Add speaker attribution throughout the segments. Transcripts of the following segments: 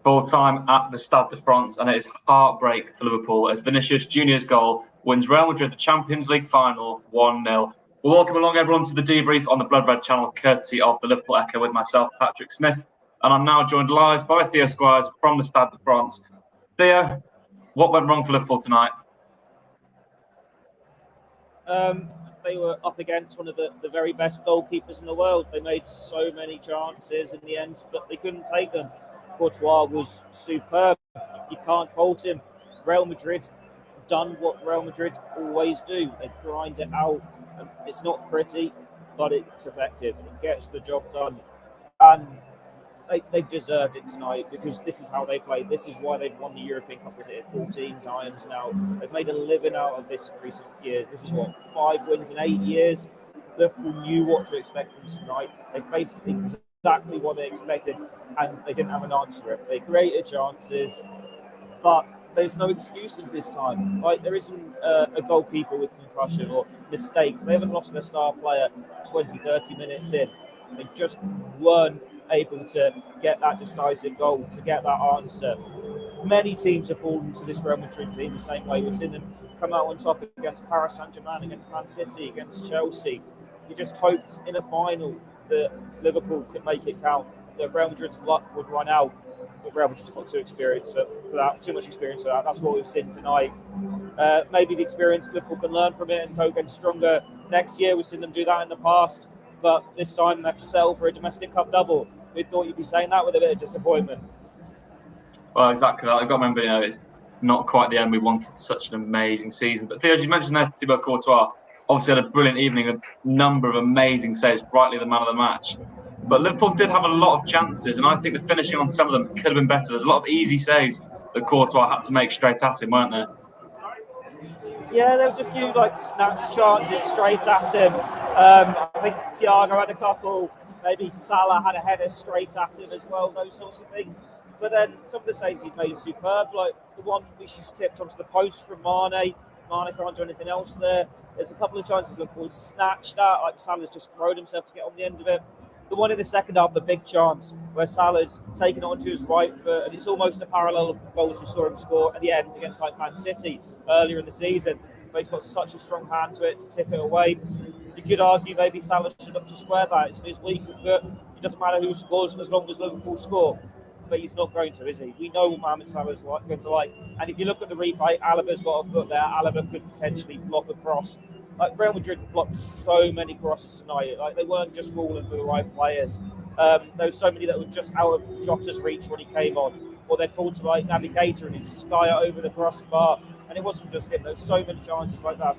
Speaker 1: Full time at the Stade de France, and it is heartbreak for Liverpool as Vinicius Junior's goal wins Real Madrid the Champions League final 1-0. We'll welcome along everyone to the debrief on the Blood Red channel, courtesy of the Liverpool Echo, with myself, Patrick Smith, and I'm now joined live by Theo Squires from the Stade de France. Theo, what went wrong for Liverpool tonight?
Speaker 2: They were up against one of the very best goalkeepers in the world. They made so many chances in the end, but they couldn't take them. Courtois was superb. You can't fault him. Real Madrid done what Real Madrid always do. They grind it out. It's not pretty, but it's effective. It gets the job done. And they deserved it tonight because this is how they play. This is why they've won the European Cup 14 times now. They've made a living out of this in recent years. This is 5 wins in 8 years. Liverpool knew what to expect from tonight. They faced exactly what they expected, and they didn't have an answer for it. They created chances, but there's no excuses this time. Like, there isn't a goalkeeper with concussion or mistakes. They haven't lost their star player 20, 30 minutes in. They just weren't able to get that decisive goal, to get that answer. Many teams have fallen to this Real Madrid team the same way. We've seen them come out on top against Paris Saint-Germain, against Man City, against Chelsea. You just hoped in a final that Liverpool could make it count, that Real Madrid's luck would run out. But Real Madrid's got too much experience for that. That's what we've seen tonight. Maybe the experience Liverpool can learn from it and go again stronger next year. We've seen them do that in the past, but this time they have to settle for a domestic cup double. We thought you'd be saying that with a bit of disappointment.
Speaker 1: Well, exactly that. I've got to remember, it's not quite the end we wanted. Such an amazing season. But Theo, as you mentioned there, Thibaut Courtois obviously had a brilliant evening, a number of amazing saves, rightly the man of the match. But Liverpool did have a lot of chances, and I think the finishing on some of them could have been better. There's a lot of easy saves that Courtois had to make straight at him, weren't there?
Speaker 2: Yeah, there was a few snatch chances straight at him. I think Thiago had a couple. Maybe Salah had a header straight at him as well. Those sorts of things. But then some of the saves he's made are superb. Like the one which he's tipped onto the post from Mane. Mane can't do anything else there. There's a couple of chances Liverpool snatched at. Like Salah's just thrown himself to get on the end of it. The one in the second half, the big chance where Salah's taken it onto his right foot, and it's almost a parallel of the goals we saw him score at the end against Man City earlier in the season. But he's got such a strong hand to it to tip it away. You could argue maybe Salah should look to square that. It's his weaker foot. It doesn't matter who scores as long as Liverpool score. But he's not going to, is he? We know what Mohamed Salah is going to like. And if you look at the replay, Alaba's got a foot there. Alaba could potentially block a cross. Real Madrid blocked so many crosses tonight. They weren't just falling for the right players. There were so many that were just out of Jota's reach when he came on. Or they'd fall to Navigator and he'd sky it over the crossbar. And it wasn't just him. There were so many chances like that.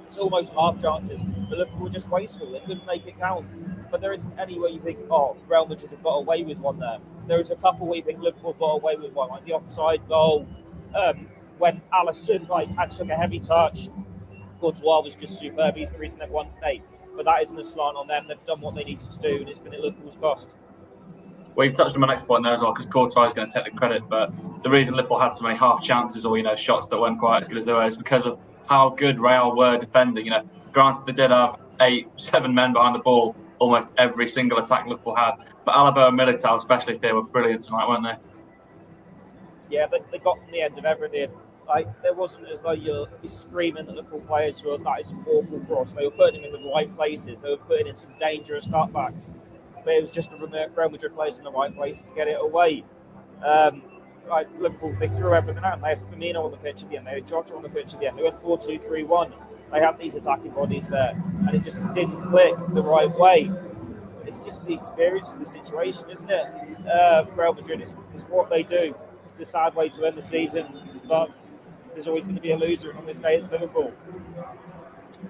Speaker 2: It's almost half chances. But Liverpool were just wasteful. They couldn't make it count. But there isn't any way you think, Real Madrid have got away with one there. There is a couple where you think Liverpool got away with one, like the offside goal, when Alisson took a heavy touch. Courtois was just superb. He's the reason they've won today. But that isn't a slant on them. They've done what they needed to do, and it's been at Liverpool's cost.
Speaker 1: Well, you've touched on my next point there as well, because Courtois is going to take the credit. But the reason Liverpool had so many half chances or shots that weren't quite as good as they were is because of how good Real were defending. Granted, they did have 7 men behind the ball almost every single attack Liverpool had. But Alaba and Militao, especially, they were brilliant tonight, weren't they?
Speaker 2: Yeah, they got on the end of everything. There wasn't as though you're screaming at Liverpool players were that is an awful cross. They were putting him in the right places. They were putting in some dangerous cutbacks. But it was just the Real Madrid players in the right place to get it away. Liverpool, they threw everything out. They had Firmino on the pitch again. They had Jota on the pitch again. They went 4-2-3-1. They had these attacking bodies there, and it just didn't click the right way. It's just the experience of the situation, isn't it? Real Madrid is what they do. It's a sad way to end the season, but there's always going to be a loser on this day. It's Liverpool.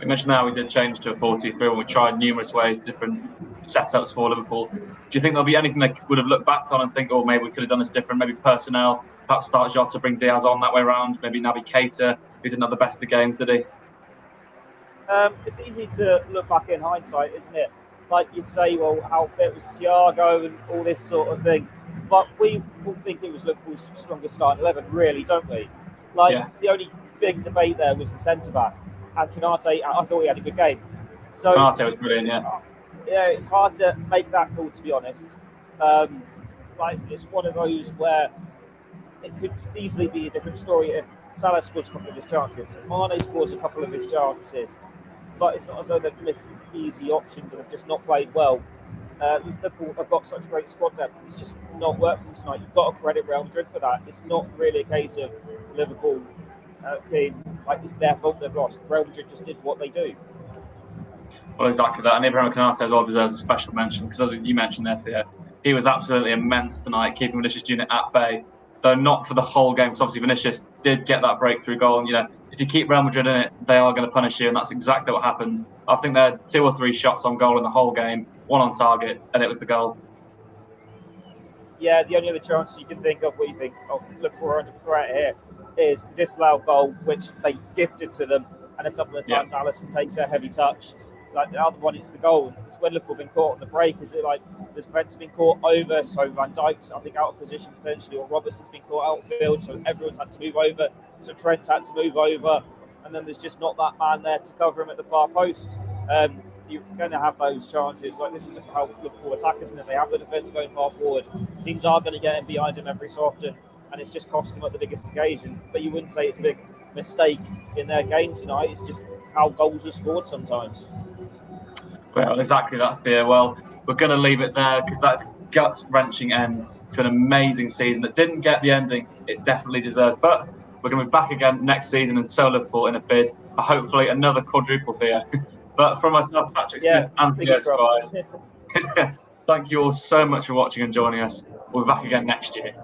Speaker 1: We mentioned now we did change to a 4-2-3 and we tried numerous ways, different setups for Liverpool. Do you think there'll be anything they would have looked back on and think, maybe we could have done this different, maybe personnel, perhaps start Jota, bring Diaz on that way around, maybe Naby Keita, who didn't have the best of games, did he?
Speaker 2: It's easy to look back in hindsight, isn't it? You'd say, how fit was Thiago and all this sort of thing. But we all think it was Liverpool's strongest starting 11, really, don't we? The only big debate there was the centre-back. And Konate, I thought he had a good game. So Konate
Speaker 1: was brilliant, yeah.
Speaker 2: Yeah, it's hard to make that call, to be honest. like it's one of those where it could easily be a different story if Salah scores a couple of his chances, Mane scores a couple of his chances, but it's not as though they've missed easy options and have just not played well. Liverpool have got such great squad depth. It's just not worked for them tonight. You've got to credit Real Madrid for that. It's not really a case of Liverpool being like it's their fault they've lost. Real Madrid just did what they do.
Speaker 1: Well, exactly that. And Ibrahim Konate as well deserves a special mention because, as you mentioned there, Theo, he was absolutely immense tonight, keeping Vinicius Junior at bay, though not for the whole game, because obviously Vinicius did get that breakthrough goal. And, if you keep Real Madrid in it, they are going to punish you, and that's exactly what happened. I think they had 2 or 3 shots on goal in the whole game, 1 on target, and it was the goal.
Speaker 2: Yeah, the only other chances you can think of where you think, oh, Liverpool are under threat here, is the disallowed goal, which they gifted to them, and a couple of times Alisson takes a heavy touch. Like the other one, it's the goal. It's when Liverpool have been caught on the break. Is it like the defence has been caught over, so Van Dijk's, I think, out of position potentially, or Robertson's been caught outfield, so everyone's had to move over, so Trent's had to move over, and then there's just not that man there to cover him at the far post. You're going to have those chances. Like this is how Liverpool attack, isn't it? They have the defence going far forward. Teams are going to get in behind them every so often, and it's just cost them at the biggest occasion. But you wouldn't say it's a big mistake in their game tonight. It's just how goals are scored sometimes.
Speaker 1: Well, exactly that, Theo. Well, we're going to leave it there because that's a gut-wrenching end to an amazing season that didn't get the ending it definitely deserved. But we're going to be back again next season and so Liverpool in a bid for hopefully another quadruple, Theo. But from myself, Patrick Smith, and Theo Squires, thank you all so much for watching and joining us. We'll be back again next year.